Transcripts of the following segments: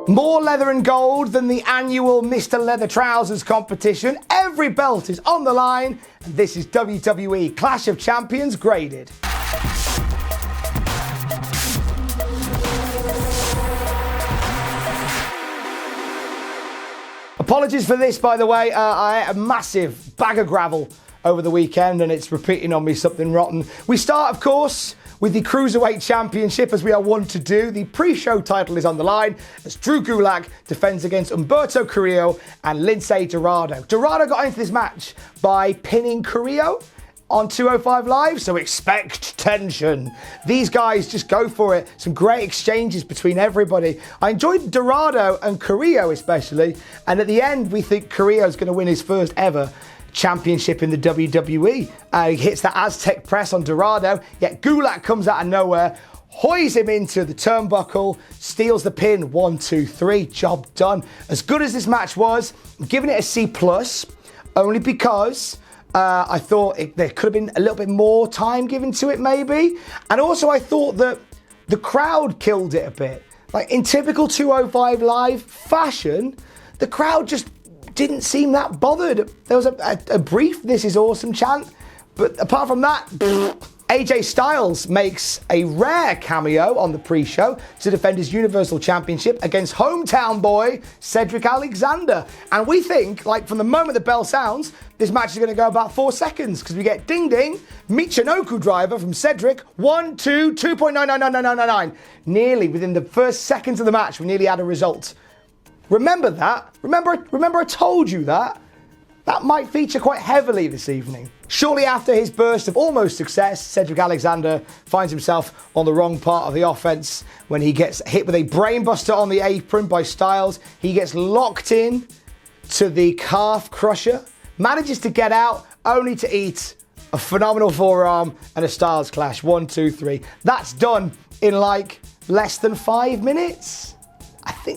More leather and gold than the annual Mr. Leather Trousers competition. Every belt is on the line. And this is WWE Clash of Champions graded. Apologies for this, by the way. I had a massive bag of gravel over the weekend and it's repeating on me something rotten. We start, of course, with the Cruiserweight Championship, as we are wont to do. The pre-show title is on the line as Drew Gulak defends against Humberto Carrillo and Lince Dorado. Dorado got into this match by pinning Carrillo on 205 Live, so expect tension. These guys just go for it. Some great exchanges between everybody. I enjoyed Dorado and Carrillo especially, and at the end we think Carrillo's going to win his first ever championship in the WWE. He hits the Aztec press on Dorado, yet Gulak comes out of nowhere, hoys him into the turnbuckle, steals the pin. 1, 2, 3, job done. As good as this match was, I'm giving it a C+, only because I thought there could have been a little bit more time given to it maybe. And also I thought that the crowd killed it a bit. Like in typical 205 Live fashion, the crowd just didn't seem that bothered. There was a brief "this is awesome" chant, but apart from that, AJ Styles makes a rare cameo on the pre-show to defend his Universal Championship against hometown boy Cedric Alexander. And we think, like from the moment the bell sounds, this match is going to go about 4 seconds because we get ding ding, Michinoku driver from Cedric, 1, 2, 2.999999. Nearly within the first seconds of the match, we nearly had a result. Remember that? Remember I told you that? That might feature quite heavily this evening. Shortly after his burst of almost success, Cedric Alexander finds himself on the wrong part of the offense when he gets hit with a brainbuster on the apron by Styles. He gets locked in to the calf crusher, manages to get out, only to eat a phenomenal forearm and a Styles clash. 1, 2, 3. That's done in like less than 5 minutes.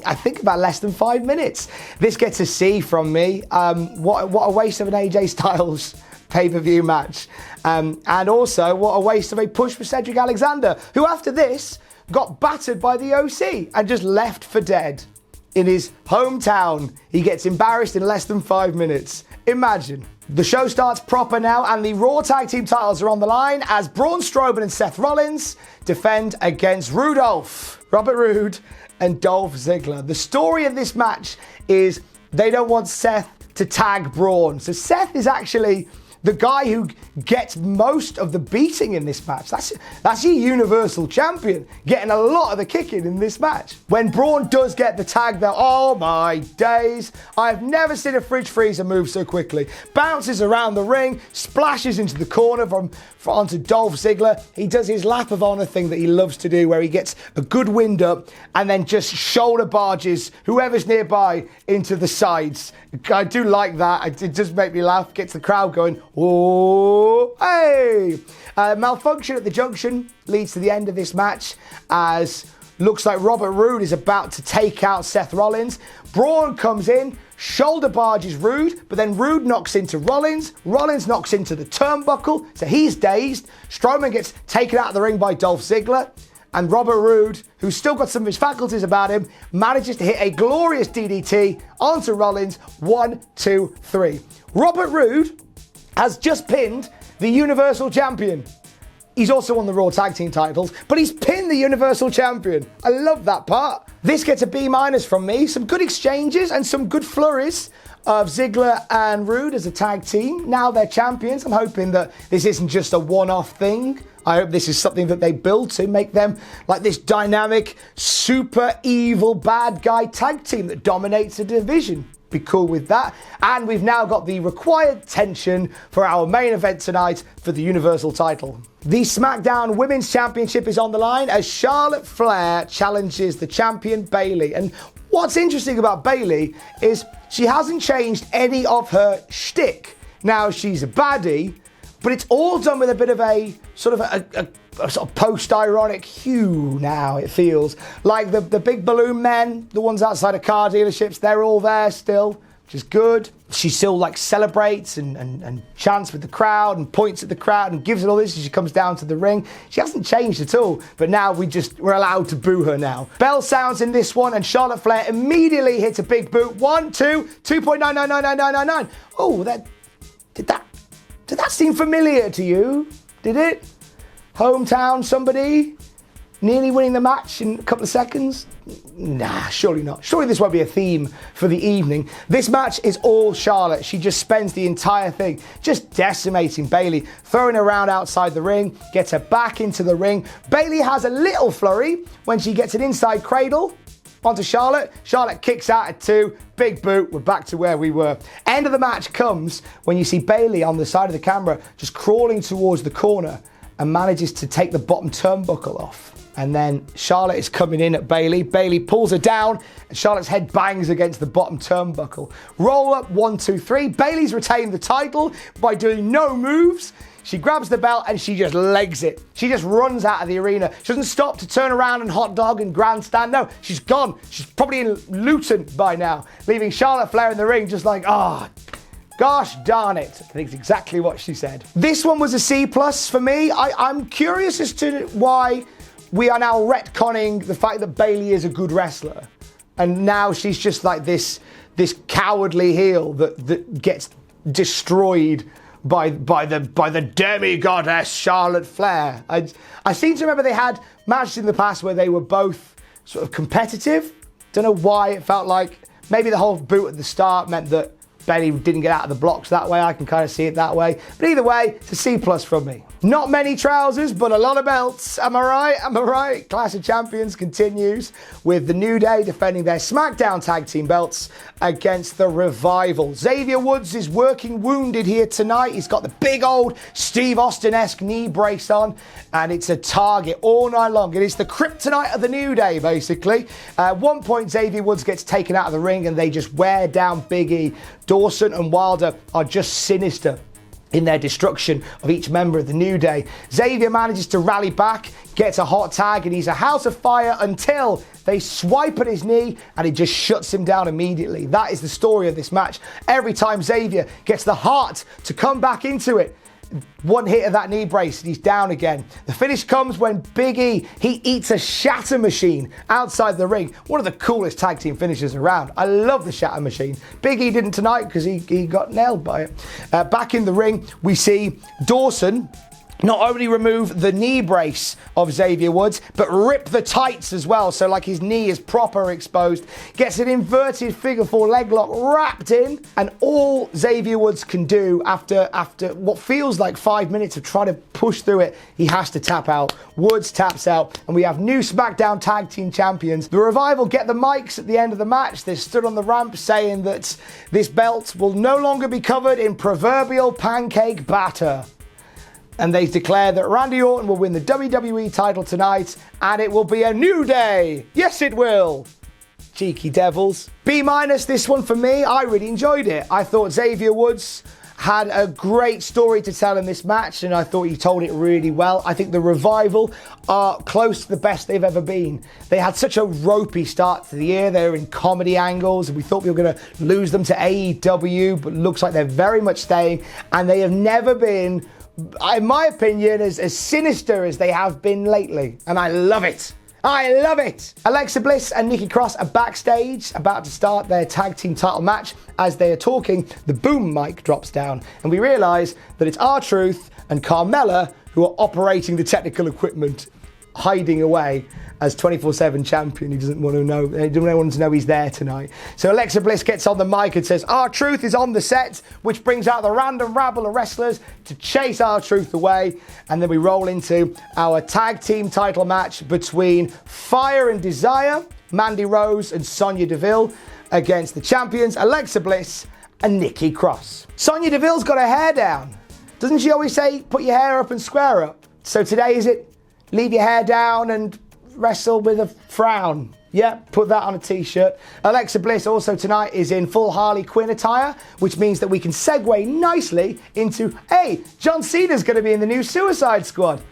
I think about less than 5 minutes. This gets a C from me. What a waste of an AJ Styles pay-per-view match. And also, what a waste of a push for Cedric Alexander, who after this got battered by the OC and just left for dead. In his hometown, he gets embarrassed in less than 5 minutes. Imagine. The show starts proper now and the Raw Tag Team titles are on the line as Braun Strowman and Seth Rollins defend against Robert Roode and Dolph Ziggler. The story of this match is they don't want Seth to tag Braun. So Seth is actually the guy who gets most of the beating in this match. That's your Universal Champion, getting a lot of the kicking in this match. When Braun does get the tag though, oh my days, I've never seen a fridge freezer move so quickly. Bounces around the ring, splashes into the corner onto Dolph Ziggler. He does his lap of honor thing that he loves to do where he gets a good wind up and then just shoulder barges whoever's nearby into the sides. I do like that. It does make me laugh, gets the crowd going, oh, hey! Malfunction at the junction leads to the end of this match as looks like Robert Roode is about to take out Seth Rollins. Braun comes in, shoulder barges Roode, but then Roode knocks into Rollins. Rollins knocks into the turnbuckle, so he's dazed. Strowman gets taken out of the ring by Dolph Ziggler. And Robert Roode, who's still got some of his faculties about him, manages to hit a glorious DDT onto Rollins. 1, 2, 3. Robert Roode has just pinned the Universal Champion. He's also won the Raw Tag Team titles, but he's pinned the Universal Champion. I love that part. This gets a B- from me. Some good exchanges and some good flurries of Ziggler and Roode as a tag team. Now they're champions. I'm hoping that this isn't just a one-off thing. I hope this is something that they build to make them like this dynamic, super evil bad guy tag team that dominates the division. Be cool with that. And we've now got the required tension for our main event tonight for the Universal title. The SmackDown Women's Championship is on the line as Charlotte Flair challenges the champion Bayley. And what's interesting about Bayley is she hasn't changed any of her shtick. Now she's a baddie, but it's all done with a bit of a sort of a sort of post-ironic hue now, it feels. Like the big balloon men, the ones outside of car dealerships, they're all there still. which is good. She still like celebrates and chants with the crowd and points at the crowd and gives it all this as she comes down to the ring. She hasn't changed at all, but now we're allowed to boo her now. Bell sounds in this one and Charlotte Flair immediately hits a big boot. 1, 2, 2.999999. Oh, did that seem familiar to you? Did it? Hometown somebody? Nearly winning the match in a couple of seconds? Nah, surely not. Surely this won't be a theme for the evening. This match is all Charlotte. She just spends the entire thing just decimating Bayley, throwing her around outside the ring, gets her back into the ring. Bayley has a little flurry when she gets an inside cradle onto Charlotte. Charlotte kicks out at 2. Big boot. We're back to where we were. End of the match comes when you see Bayley on the side of the camera just crawling towards the corner and manages to take the bottom turnbuckle off. And then Charlotte is coming in at Bayley. Bayley pulls her down and Charlotte's head bangs against the bottom turnbuckle. Roll up, 1, 2, 3. Bayley's retained the title by doing no moves. She grabs the belt and she just legs it. She just runs out of the arena. She doesn't stop to turn around and hot dog and grandstand. No, she's gone. She's probably in Luton by now, leaving Charlotte Flair in the ring just like, gosh darn it. I think it's exactly what she said. This one was a C+ for me. I'm curious as to why we are now retconning the fact that Bayley is a good wrestler. And now she's just like this cowardly heel that gets destroyed by the demi-goddess Charlotte Flair. I seem to remember they had matches in the past where they were both sort of competitive. Don't know why it felt like maybe the whole boot at the start meant that Bayley didn't get out of the blocks that way. I can kind of see it that way. But either way, it's a C+ from me. Not many trousers, but a lot of belts. Am I right? Am I right? Clash of Champions continues with the New Day defending their SmackDown tag team belts against the Revival. Xavier Woods is working wounded here tonight. He's got the big old Steve Austin-esque knee brace on, and it's a target all night long. It is the kryptonite of the New Day, basically. At one point, Xavier Woods gets taken out of the ring, and they just wear down Big E. Dawson and Wilder are just sinister in their destruction of each member of the New Day. Xavier manages to rally back, gets a hot tag, and he's a house of fire until they swipe at his knee and it just shuts him down immediately. That is the story of this match. Every time Xavier gets the heart to come back into it, one hit of that knee brace and he's down again. The finish comes when Big E, he eats a shatter machine outside the ring. One of the coolest tag team finishes around. I love the shatter machine. Big E didn't tonight because he got nailed by it. Back in the ring, we see Dawson not only remove the knee brace of Xavier Woods, but rip the tights as well. So like his knee is proper exposed. Gets an inverted figure 4 leg lock wrapped in. And all Xavier Woods can do after what feels like 5 minutes of trying to push through it, he has to tap out. Woods taps out. And we have new SmackDown Tag Team Champions. The Revival get the mics at the end of the match. They stood on the ramp saying that this belt will no longer be covered in proverbial pancake batter. And they declare that Randy Orton will win the WWE title tonight, and it will be a new day. Yes, it will. Cheeky devils. B- this one for me. I really enjoyed it. I thought Xavier Woods had a great story to tell in this match, and I thought he told it really well. I think the Revival are close to the best they've ever been. They had such a ropey start to the year. They were in comedy angles, and we thought we were going to lose them to AEW, but looks like they're very much staying, and they have never been, in my opinion, as sinister as they have been lately. And I love it. I love it. Alexa Bliss and Nikki Cross are backstage about to start their tag team title match. As they are talking, the boom mic drops down and we realise that it's R-Truth and Carmella who are operating the technical equipment, hiding away as 24/7 champion. He doesn't want to know. He doesn't want anyone to know he's there tonight. So Alexa Bliss gets on the mic and says, R-Truth is on the set, which brings out the random rabble of wrestlers to chase R-Truth away. And then we roll into our tag team title match between Fire and Desire, Mandy Rose and Sonya Deville, against the champions Alexa Bliss and Nikki Cross. Sonya Deville's got her hair down. Doesn't she always say, put your hair up and square up? So today is it, leave your hair down and wrestle with a frown. Yeah, put that on a t-shirt. Alexa Bliss also tonight is in full Harley Quinn attire, which means that we can segue nicely into, hey, John Cena's going to be in the new Suicide Squad.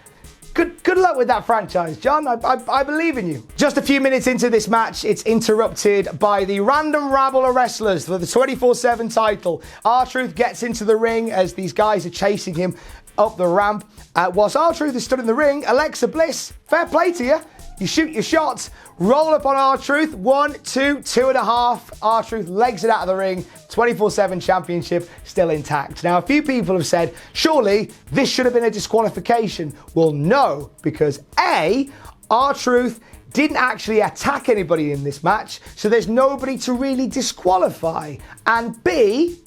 Good luck with that franchise, John. I believe in you. Just a few minutes into this match, it's interrupted by the random rabble of wrestlers for the 24/7 title. R-Truth gets into the ring as these guys are chasing him up the ramp. Whilst R-Truth is stood in the ring, Alexa Bliss, fair play to you. You shoot your shots, roll up on R-Truth, 1, 2, 2.5. R-Truth legs it out of the ring, 24/7 championship still intact. Now, a few people have said, surely this should have been a disqualification. Well, no, because A, R-Truth didn't actually attack anybody in this match, so there's nobody to really disqualify. And B,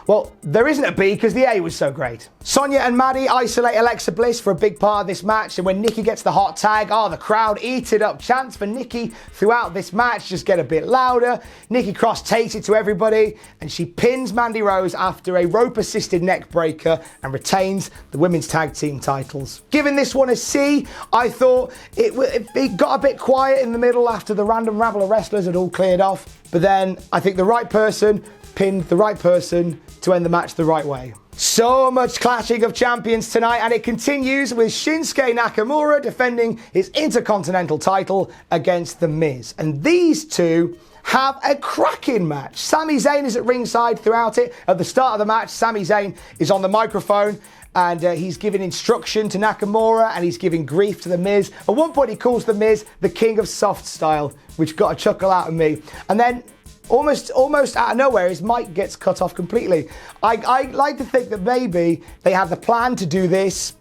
well, there isn't a B because the A was so great. Sonya and Maddie isolate Alexa Bliss for a big part of this match, and when Nikki gets the hot tag, the crowd eat it up. Chants for Nikki throughout this match just get a bit louder. Nikki Cross takes it to everybody, and she pins Mandy Rose after a rope-assisted neck breaker and retains the women's tag team titles. Giving this one a C, I thought it got a bit quiet in the middle after the random rabble of wrestlers had all cleared off, but then I think the right person pinned the right person to end the match the right way. So much clashing of champions tonight, and it continues with Shinsuke Nakamura defending his Intercontinental title against The Miz. And these two have a cracking match. Sami Zayn is at ringside throughout it. At the start of the match, Sami Zayn is on the microphone and he's giving instruction to Nakamura and he's giving grief to The Miz. At one point he calls The Miz the king of soft style, which got a chuckle out of me. And then almost out of nowhere, his mic gets cut off completely. I like to think that maybe they had the plan to do this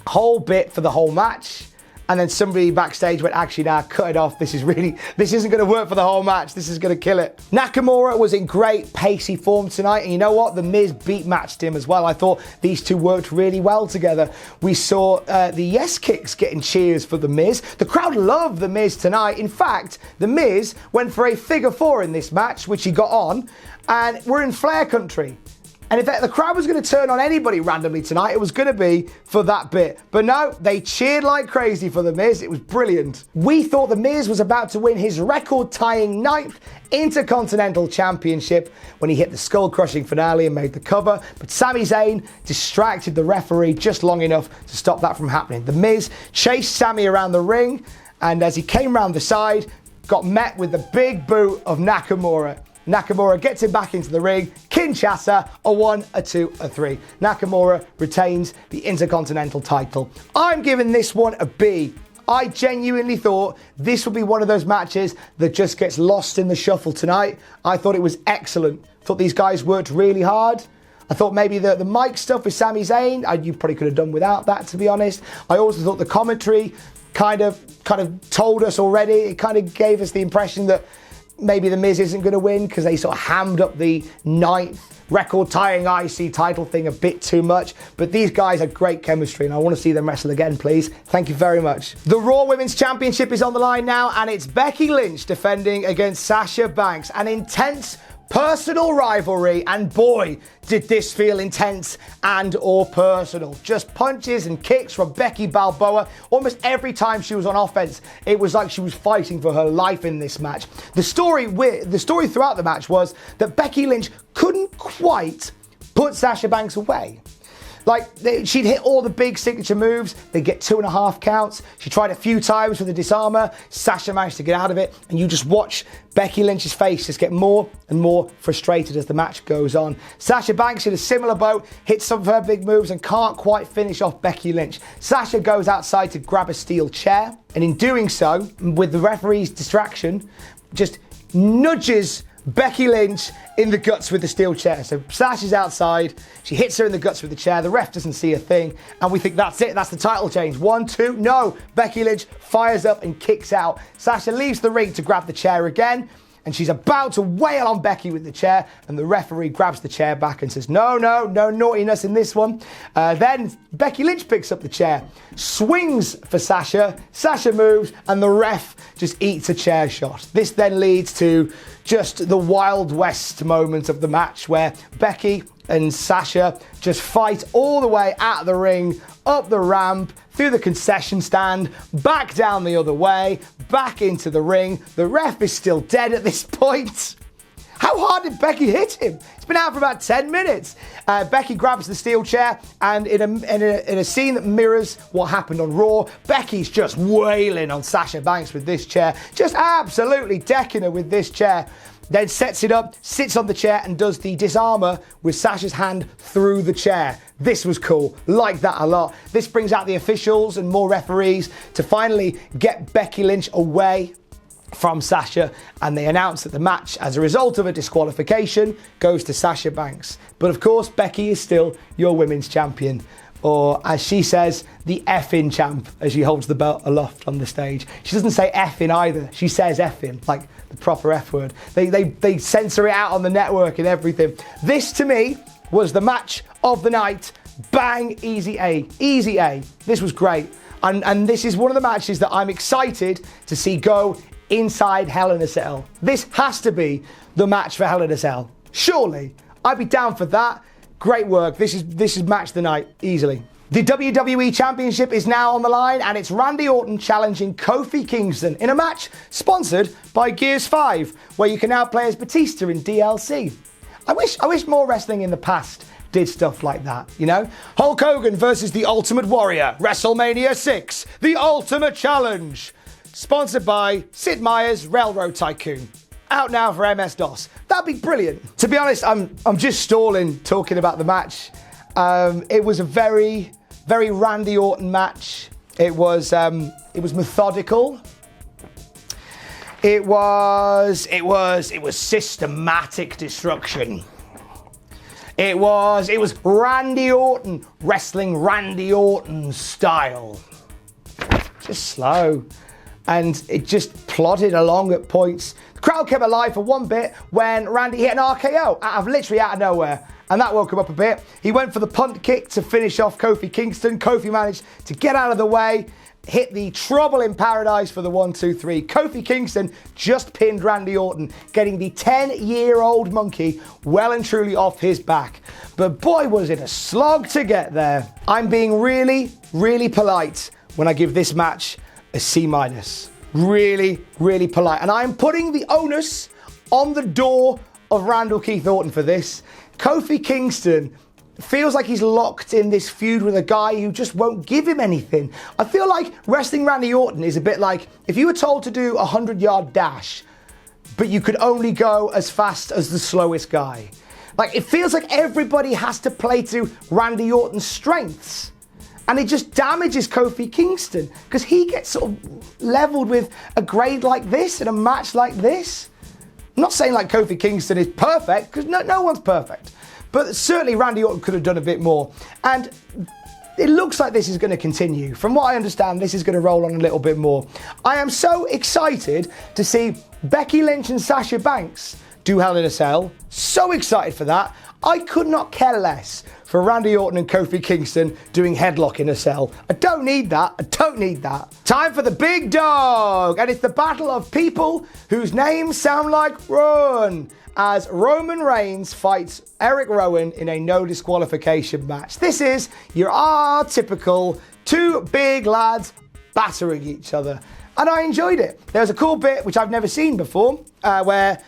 whole bit for the whole match, and then somebody backstage went, actually, nah, cut it off. This isn't going to work for the whole match. This is going to kill it. Nakamura was in great pacey form tonight, and you know what? The Miz beat matched him as well. I thought these two worked really well together. We saw the yes kicks getting cheers for The Miz. The crowd loved The Miz tonight. In fact, The Miz went for a figure 4 in this match, which he got on, and we're in Flair country. And if the crowd was going to turn on anybody randomly tonight, it was going to be for that bit. But no, they cheered like crazy for The Miz. It was brilliant. We thought The Miz was about to win his record-tying 9th Intercontinental Championship when he hit the skull-crushing finale and made the cover. But Sami Zayn distracted the referee just long enough to stop that from happening. The Miz chased Sami around the ring, and as he came round the side, got met with the big boot of Nakamura. Nakamura gets him back into the ring. Kinshasa, a 1, a 2, a 3. Nakamura retains the Intercontinental title. I'm giving this one a B. I genuinely thought this would be one of those matches that just gets lost in the shuffle tonight. I thought it was excellent. Thought these guys worked really hard. I thought maybe the mic stuff with Sami Zayn, you probably could have done without that, to be honest. I also thought the commentary kind of told us already. It kind of gave us the impression that maybe The Miz isn't going to win because they sort of hammed up the 9th record-tying IC title thing a bit too much. But these guys have great chemistry and I want to see them wrestle again, please. Thank you very much. The Raw Women's Championship is on the line now, and it's Becky Lynch defending against Sasha Banks. An intense personal rivalry, and boy, did this feel intense and or personal. Just punches and kicks from Becky Balboa. Almost every time she was on offense, it was like she was fighting for her life in this match. The story throughout the match was that Becky Lynch couldn't quite put Sasha Banks away. Like, she'd hit all the big signature moves. They'd get 2.5 counts. She tried a few times with the disarmer. Sasha managed to get out of it. And you just watch Becky Lynch's face just get more and more frustrated as the match goes on. Sasha Banks in a similar boat, hits some of her big moves and can't quite finish off Becky Lynch. Sasha goes outside to grab a steel chair. And in doing so, with the referee's distraction, just nudges Becky Lynch in the guts with the steel chair. So Sasha's outside, she hits her in the guts with the chair, the ref doesn't see a thing, and we think that's it, that's the title change. 1, 2, no! Becky Lynch fires up and kicks out. Sasha leaves the ring to grab the chair again, and she's about to wail on Becky with the chair, and the referee grabs the chair back and says, no naughtiness in this one. Then Becky Lynch picks up the chair, swings for Sasha, Sasha moves, and the ref just eats a chair shot. This then leads to just the Wild West moment of the match where Becky and Sasha just fight all the way out of the ring, up the ramp, through the concession stand, back down the other way, back into the ring. The ref is still dead at this point. How hard did Becky hit him? It's been out for about 10 minutes. Becky grabs the steel chair, and in a scene that mirrors what happened on Raw, Becky's just wailing on Sasha Banks with this chair, just absolutely decking her with this chair. Then sets it up, sits on the chair, and does the disarmer with Sasha's hand through the chair. This was cool. Like that a lot. This brings out the officials and more referees to finally get Becky Lynch away from Sasha, and they announce that the match, as a result of a disqualification, goes to Sasha Banks. But of course, Becky is still your women's champion. Or, as she says, the effing champ, as she holds the belt aloft on the stage. She doesn't say effing either. She says effing, like the proper F word. They censor it out on the network and everything. This, to me, was the match of the night. Bang, easy A. Easy A. This was great. And this is one of the matches that I'm excited to see go inside Hell in a Cell. This has to be the match for Hell in a Cell. Surely. I'd be down for that. Great work. This is match of the night, easily. The WWE Championship is now on the line, and it's Randy Orton challenging Kofi Kingston in a match sponsored by Gears 5, where you can now play as Batista in DLC. I wish more wrestling in the past did stuff like that, you know? Hulk Hogan versus the Ultimate Warrior, WrestleMania 6, the Ultimate Challenge. Sponsored by Sid Meier's Railroad Tycoon. Out now for MS-DOS. That'd be brilliant. To be honest, I'm just stalling talking about the match. It was a very, very Randy Orton match. It was methodical. It was systematic destruction. It was Randy Orton wrestling Randy Orton style. Just slow. And it just plodded along at points. The crowd came alive for one bit when Randy hit an RKO literally out of nowhere. And that woke him up a bit. He went for the punt kick to finish off Kofi Kingston. Kofi managed to get out of the way, hit the Trouble in Paradise for the 1-2-3. Kofi Kingston just pinned Randy Orton, getting the 10-year-old monkey well and truly off his back. But boy, was it a slog to get there. I'm being really, really polite when I give this match a C-. Really, really polite. And I'm putting the onus on the door of Randall Keith Orton for this. Kofi Kingston feels like he's locked in this feud with a guy who just won't give him anything. I feel like wrestling Randy Orton is a bit like if you were told to do a 100-yard dash, but you could only go as fast as the slowest guy. Like, it feels like everybody has to play to Randy Orton's strengths. And it just damages Kofi Kingston because he gets sort of leveled with a grade like this in a match like this. I'm not saying like Kofi Kingston is perfect, because no one's perfect. But certainly Randy Orton could have done a bit more. And it looks like this is going to continue. From what I understand, this is going to roll on a little bit more. I am so excited to see Becky Lynch and Sasha Banks do Hell in a Cell. So excited for that. I could not care less for Randy Orton and Kofi Kingston doing Headlock in a Cell. I don't need that. I don't need that. Time for the big dog. And it's the battle of people whose names sound like Rowan, as Roman Reigns fights Erick Rowan in a no disqualification match. This is your typical two big lads battering each other. And I enjoyed it. There's a cool bit, which I've never seen before, where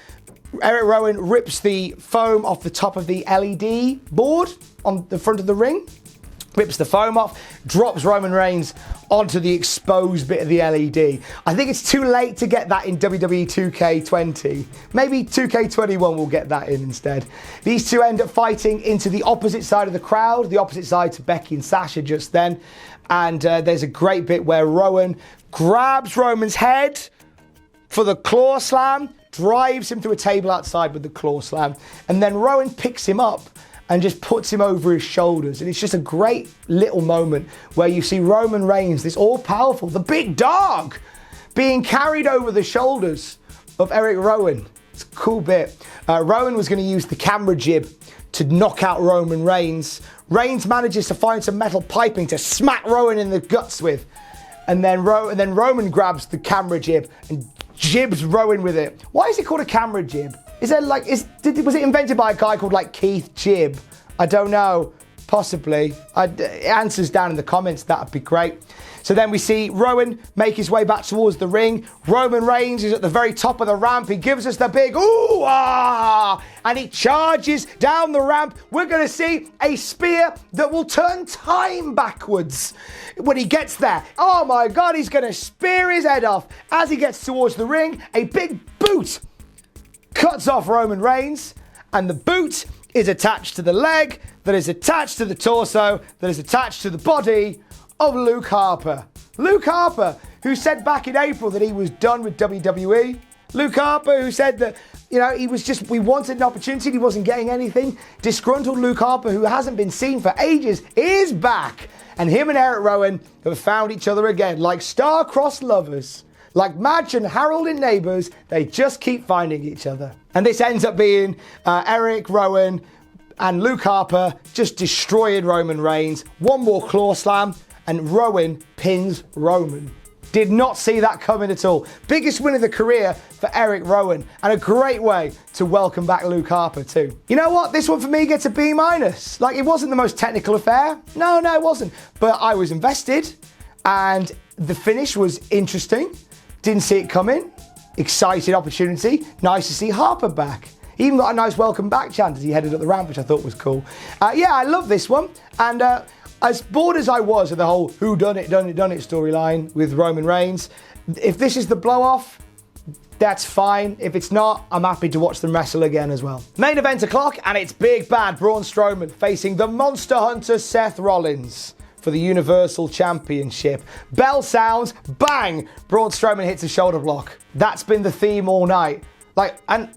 Erick Rowan rips the foam off the top of the LED board on the front of the ring, rips the foam off, drops Roman Reigns onto the exposed bit of the LED. I think it's too late to get that in WWE 2K20. Maybe 2K21 will get that in instead. These two end up fighting into the opposite side of the crowd, the opposite side to Becky and Sasha just then. And there's a great bit where Rowan grabs Roman's head for the claw slam, drives him to a table outside with the claw slam, and then Rowan picks him up and just puts him over his shoulders. And it's just a great little moment where you see Roman Reigns, this all-powerful, the big dog, being carried over the shoulders of Erick Rowan. It's a cool bit. Rowan was going to use the camera jib to knock out Roman Reigns. Reigns manages to find some metal piping to smack Rowan in the guts with. And then Roman grabs the camera jib and jibs Rowan with it. Why is it called a camera jib? Is there like, was it invented by a guy called like Keith Jib? I don't know. Possibly. Answers down in the comments, that'd be great. So then we see Rowan make his way back towards the ring. Roman Reigns is at the very top of the ramp. He gives us the big ooh ah, and he charges down the ramp. We're going to see a spear that will turn time backwards when he gets there. Oh my God, he's going to spear his head off. As he gets towards the ring, a big boot cuts off Roman Reigns, and the boot is attached to the leg, that is attached to the torso, that is attached to the body of Luke Harper. Luke Harper, who said back in April that he was done with WWE. Luke Harper, who said that, we wanted an opportunity, he wasn't getting anything. Disgruntled Luke Harper, who hasn't been seen for ages, is back. And him and Erick Rowan have found each other again, like star-crossed lovers. Like Madge and Harold in Neighbours, they just keep finding each other. And this ends up being Erick, Rowan, and Luke Harper just destroying Roman Reigns. One more claw slam, and Rowan pins Roman. Did not see that coming at all. Biggest win of the career for Erick Rowan, and a great way to welcome back Luke Harper too. You know what? This one for me gets a B-. Like, it wasn't the most technical affair. No, it wasn't. But I was invested, and the finish was interesting. Didn't see it coming. Exciting opportunity. Nice to see Harper back. He even got a nice welcome back chant as he headed up the ramp, which I thought was cool. Yeah, I love this one. And as bored as I was of the whole who done it storyline with Roman Reigns, if this is the blow-off, that's fine. If it's not, I'm happy to watch them wrestle again as well. Main event o'clock, and it's big bad Braun Strowman facing the Monster Hunter Seth Rollins for the Universal Championship. Bell sounds, bang! Braun Strowman hits a shoulder block. That's been the theme all night. And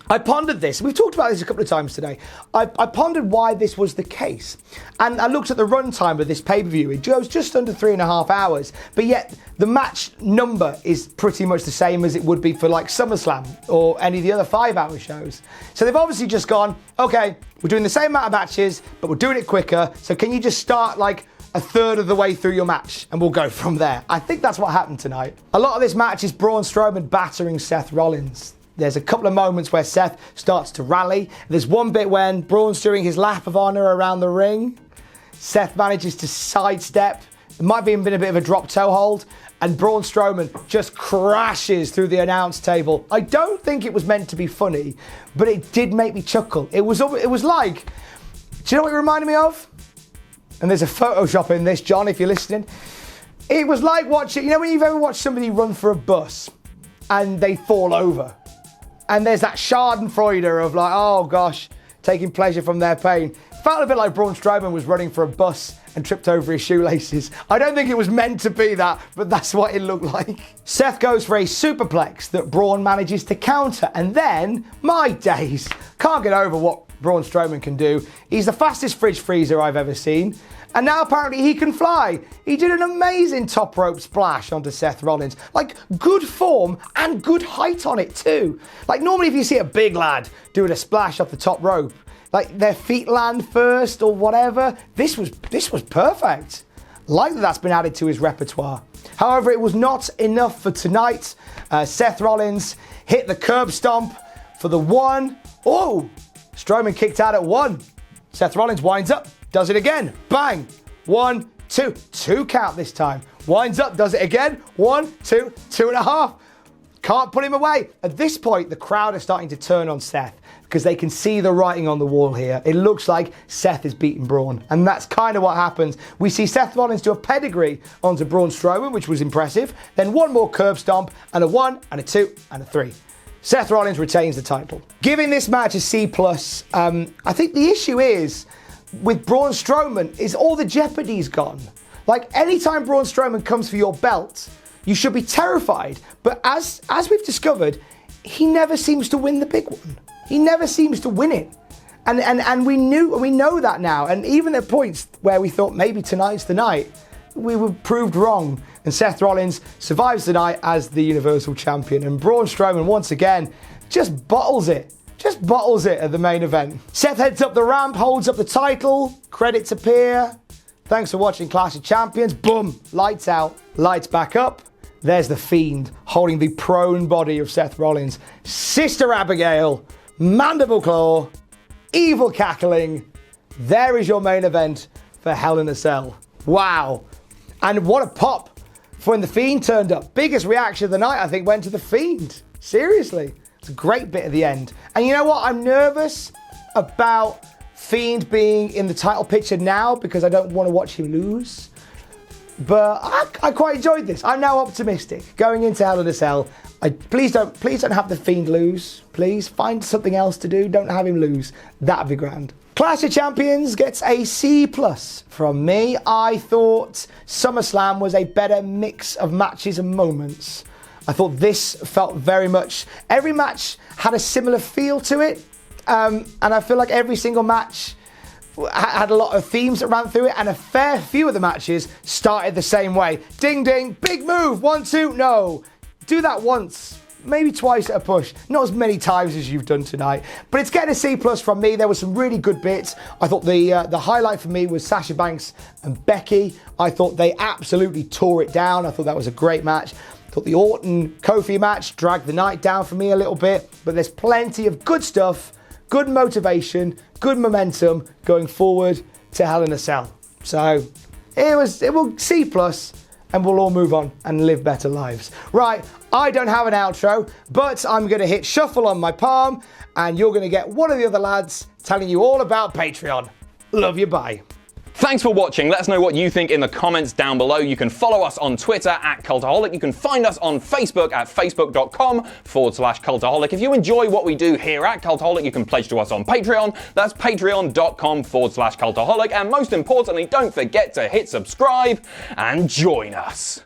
I pondered this. We've talked about this a couple of times today. I pondered why this was the case. And I looked at the runtime of this pay-per-view. It goes just under 3.5 hours. But yet, the match number is pretty much the same as it would be for like SummerSlam or any of the other 5-hour shows. So they've obviously just gone, okay, we're doing the same amount of matches, but we're doing it quicker. So can you just start like a third of the way through your match and we'll go from there? I think that's what happened tonight. A lot of this match is Braun Strowman battering Seth Rollins. There's a couple of moments where Seth starts to rally. There's one bit when Braun's doing his lap of honor around the ring. Seth manages to sidestep. There might be a bit of a drop toe hold. And Braun Strowman just crashes through the announce table. I don't think it was meant to be funny, but it did make me chuckle. It was like, do you know what it reminded me of? And there's a Photoshop in this, John, if you're listening. It was like watching, when you've ever watched somebody run for a bus and they fall over. And there's that schadenfreude of like, oh gosh, taking pleasure from their pain. Felt a bit like Braun Strowman was running for a bus and tripped over his shoelaces. I don't think it was meant to be that, but that's what it looked like. Seth goes for a superplex that Braun manages to counter. And then, my days, can't get over what Braun Strowman can do. He's the fastest fridge freezer I've ever seen. And now apparently he can fly. He did an amazing top rope splash onto Seth Rollins. Like, good form and good height on it too. Like, normally if you see a big lad doing a splash off the top rope, like their feet land first or whatever, this was perfect. Like that's been added to his repertoire. However, it was not enough for tonight. Seth Rollins hit the curb stomp for the one. Oh, Strowman kicked out at 1. Seth Rollins winds up, does it again. Bang. 1, 2. 2 count this time. Winds up, does it again. 1, 2, 2.5. Can't put him away. At this point, the crowd are starting to turn on Seth because they can see the writing on the wall here. It looks like Seth is beating Braun. And that's kind of what happens. We see Seth Rollins do a pedigree onto Braun Strowman, which was impressive. Then one more curb stomp, and a 1, and a 2, and a 3. Seth Rollins retains the title. Giving this match a C+, I think the issue is, with Braun Strowman, is all the jeopardy's gone. Like, anytime Braun Strowman comes for your belt, you should be terrified. But as we've discovered, he never seems to win the big one. He never seems to win it. And we know that now. And even at points where we thought maybe tonight's the night, we were proved wrong. And Seth Rollins survives the night as the Universal Champion. And Braun Strowman, once again, just bottles it. Just bottles it at the main event. Seth heads up the ramp, holds up the title. Credits appear. Thanks for watching Clash of Champions. Boom, lights out, lights back up. There's the Fiend holding the prone body of Seth Rollins. Sister Abigail, mandible claw, evil cackling. there is your main event for Hell in a Cell. Wow. And what a pop for when The Fiend turned up. Biggest reaction of the night, I think, went to The Fiend. Seriously. It's a great bit at the end. And you know what? I'm nervous about Fiend being in the title picture now because I don't want to watch him lose. But I quite enjoyed this. I'm now optimistic. Going into Hell in a Cell, please don't have The Fiend lose. Please find something else to do. Don't have him lose. That'd be grand. Clash of Champions gets a C+ from me. I thought SummerSlam was a better mix of matches and moments. I thought this felt very much... Every match had a similar feel to it. And I feel like every single match had a lot of themes that ran through it, and a fair few of the matches started the same way. Ding ding, big move, 1, 2, no. Do that once, maybe twice at a push. Not as many times as you've done tonight. But it's getting a C+ from me. There were some really good bits. I thought the highlight for me was Sasha Banks and Becky. I thought they absolutely tore it down. I thought that was a great match. I thought the Orton-Kofi match dragged the night down for me a little bit. But there's plenty of good stuff, good motivation, good momentum going forward to Hell in a Cell. So it will C+, and we'll all move on and live better lives. Right, I don't have an outro, but I'm going to hit shuffle on my palm, and you're going to get one of the other lads telling you all about Patreon. Love you, bye. Thanks for watching. Let us know what you think in the comments down below. You can follow us on Twitter at Cultaholic. You can find us on Facebook at facebook.com/Cultaholic. If you enjoy what we do here at Cultaholic, you can pledge to us on Patreon. That's patreon.com/Cultaholic. And most importantly, don't forget to hit subscribe and join us.